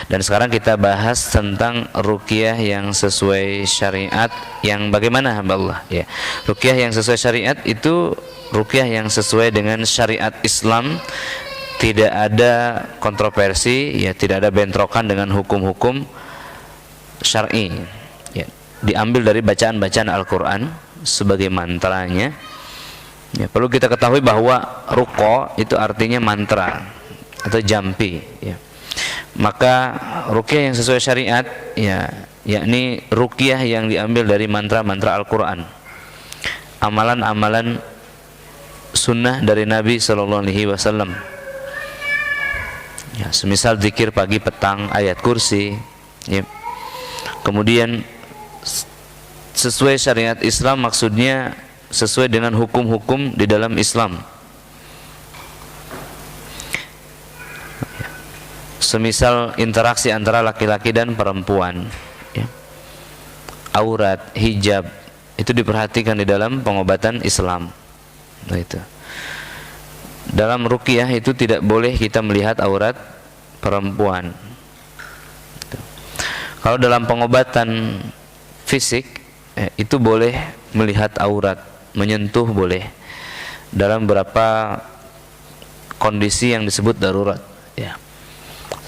Dan sekarang kita bahas tentang ruqyah yang sesuai syariat. Yang bagaimana hamba Allah? Ya, ruqyah yang sesuai syariat itu ruqyah yang sesuai dengan syariat Islam, tidak ada kontroversi, ya, tidak ada bentrokan dengan hukum-hukum syar'i. Ya, diambil dari bacaan-bacaan Al-Quran sebagai mantranya. Ya, perlu kita ketahui bahwa ruqa itu artinya mantra atau jampi. Ya. Maka ruqyah yang sesuai syariat, ya, yakni ruqyah yang diambil dari mantra-mantra Al-Quran, amalan-amalan sunnah dari Nabi SAW. Ya, semisal zikir pagi petang, ayat kursi. Ya. Kemudian sesuai syariat Islam maksudnya sesuai dengan hukum-hukum di dalam Islam. Semisal interaksi antara laki-laki dan perempuan, ya. Aurat, hijab itu diperhatikan di dalam pengobatan Islam. Nah, itu. Dalam ruqyah itu tidak boleh kita melihat aurat perempuan. Kalau dalam pengobatan fisik, itu boleh melihat aurat, menyentuh boleh dalam beberapa kondisi yang disebut darurat, ya.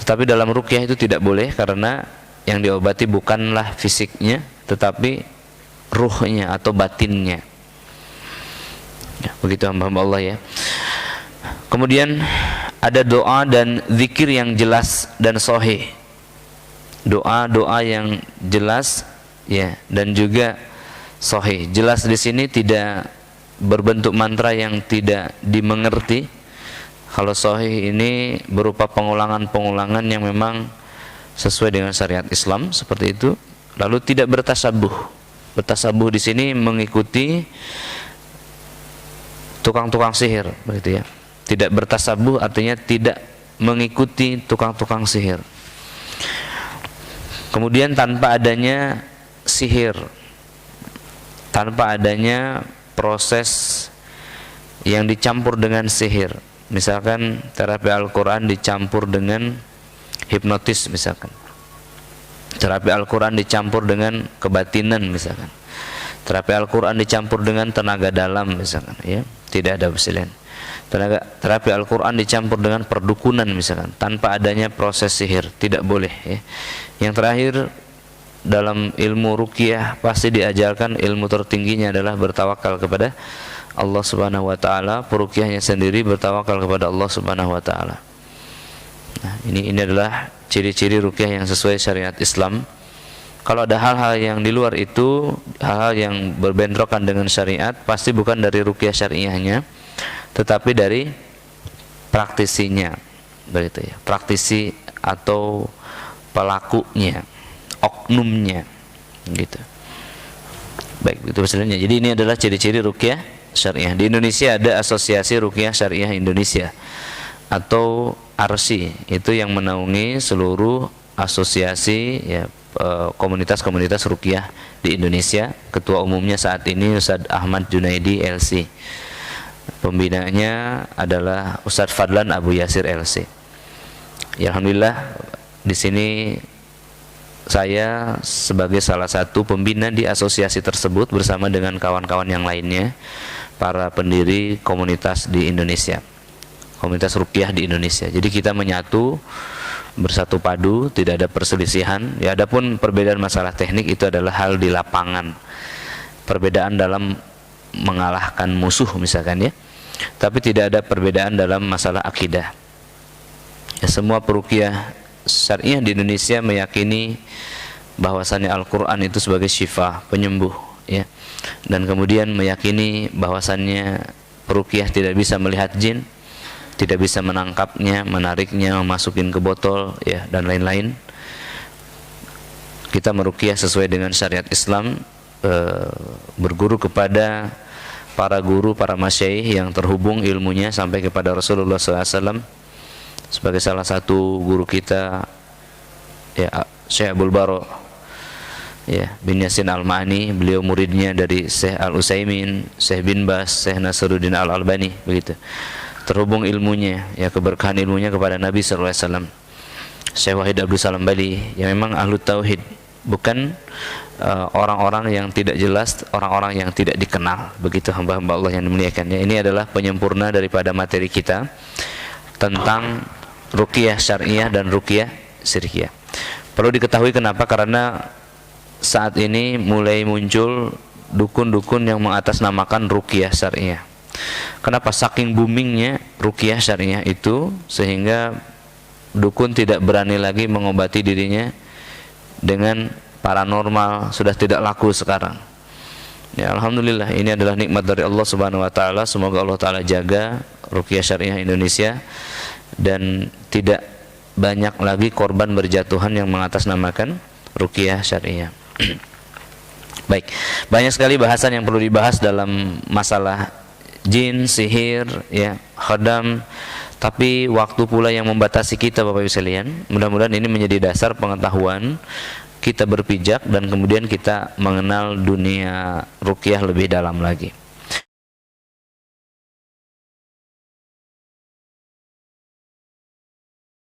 Tetapi dalam ruqyah itu tidak boleh, karena yang diobati bukanlah fisiknya tetapi ruhnya atau batinnya. Ya, begitu hamba-hamba Allah, ya. Kemudian ada doa dan zikir yang jelas dan sahih. Doa-doa yang jelas, ya, dan juga sahih. Jelas di sini tidak berbentuk mantra yang tidak dimengerti. Kalau sahih ini berupa pengulangan-pengulangan yang memang sesuai dengan syariat Islam, seperti itu. Lalu tidak bertasabuh. Bertasabuh di sini mengikuti tukang-tukang sihir, begitu, ya. Tidak bertasabuh artinya tidak mengikuti tukang-tukang sihir. Kemudian tanpa adanya sihir, tanpa adanya proses yang dicampur dengan sihir. Misalkan terapi Al-Quran dicampur dengan hipnotis, misalkan. Terapi Al-Quran dicampur dengan kebatinan, misalkan. Terapi Al-Quran dicampur dengan tenaga dalam, misalkan, ya. Tidak ada persilihan. Terapi Al-Quran dicampur dengan perdukunan, misalkan, tanpa adanya proses sihir, tidak boleh, ya. Yang terakhir, dalam ilmu ruqyah pasti diajarkan ilmu tertingginya adalah bertawakal kepada Allah Subhanahu wa taala. Peruqyahnya sendiri bertawakal kepada Allah Subhanahu wa taala. Nah, ini adalah ciri-ciri ruqyah yang sesuai syariat Islam. Kalau ada hal-hal yang di luar itu, hal-hal yang berbentrokan dengan syariat, pasti bukan dari ruqyah syariahnya, tetapi dari praktisinya, begitu, ya. Praktisi atau pelakunya, oknumnya, gitu. Baik, itu sebenarnya. Jadi ini adalah ciri-ciri ruqyah syariah. Di Indonesia ada Asosiasi Ruqyah Syariah Indonesia atau ARSI, itu yang menaungi seluruh asosiasi, ya, komunitas-komunitas ruqyah di Indonesia. Ketua umumnya saat ini Ustadz Ahmad Junaidi LC. Pembinanya adalah Ustadz Fadlan Abu Yasir LC. Ya, alhamdulillah di sini saya sebagai salah satu pembina di asosiasi tersebut bersama dengan kawan-kawan yang lainnya, para pendiri komunitas di Indonesia, komunitas ruqyah di Indonesia. Jadi kita menyatu, bersatu padu, tidak ada perselisihan. Ya, adapun perbedaan masalah teknik itu adalah hal di lapangan, perbedaan dalam mengalahkan musuh, misalkan, ya. Tapi tidak ada perbedaan dalam masalah akidah. Ya, semua peruqyah syariah di Indonesia meyakini bahwasannya Al-Quran itu sebagai syifa, penyembuh, ya. Dan kemudian meyakini bahwasannya peruqyah tidak bisa melihat jin, tidak bisa menangkapnya, menariknya, memasukin ke botol, ya, dan lain-lain. Kita meruqyah sesuai dengan syariat Islam, berguru kepada para guru, para masyaikh yang terhubung ilmunya sampai kepada Rasulullah SAW. Sebagai salah satu guru kita, ya, Syekh Abdul Baro, ya, bin Yasin Al-Ma'ani, beliau muridnya dari Syekh Al-Utsaimin, Syekh bin Bas, Syekh Nasruddin Al-Albani, begitu. Terhubung ilmunya, ya, keberkahan ilmunya kepada Nabi sallallahu alaihi wasallam. Syekh Wahid Abdul Salam Bali, yang memang ahlu tauhid, bukan orang-orang yang tidak jelas, orang-orang yang tidak dikenal. Begitu hamba-hamba Allah yang dimuliakannya. Ini adalah penyempurna daripada materi kita tentang ruqyah syariah dan ruqyah syirkiyah. Perlu diketahui kenapa? Karena saat ini mulai muncul dukun-dukun yang mengatasnamakan ruqyah syariah. Kenapa? Saking boomingnya ruqyah syariah itu, sehingga dukun tidak berani lagi mengobati dirinya dengan paranormal, sudah tidak laku sekarang. Ya, alhamdulillah, ini adalah nikmat dari Allah Subhanahu wa taala. Semoga Allah taala jaga ruqyah syariah Indonesia dan tidak banyak lagi korban berjatuhan yang mengatasnamakan ruqyah syariah. Baik, banyak sekali bahasan yang perlu dibahas dalam masalah jin, sihir, ya, khodam. Tapi waktu pula yang membatasi kita, Bapak Ibu sekalian. Mudah-mudahan ini menjadi dasar pengetahuan kita berpijak dan kemudian kita mengenal dunia ruqyah lebih dalam lagi.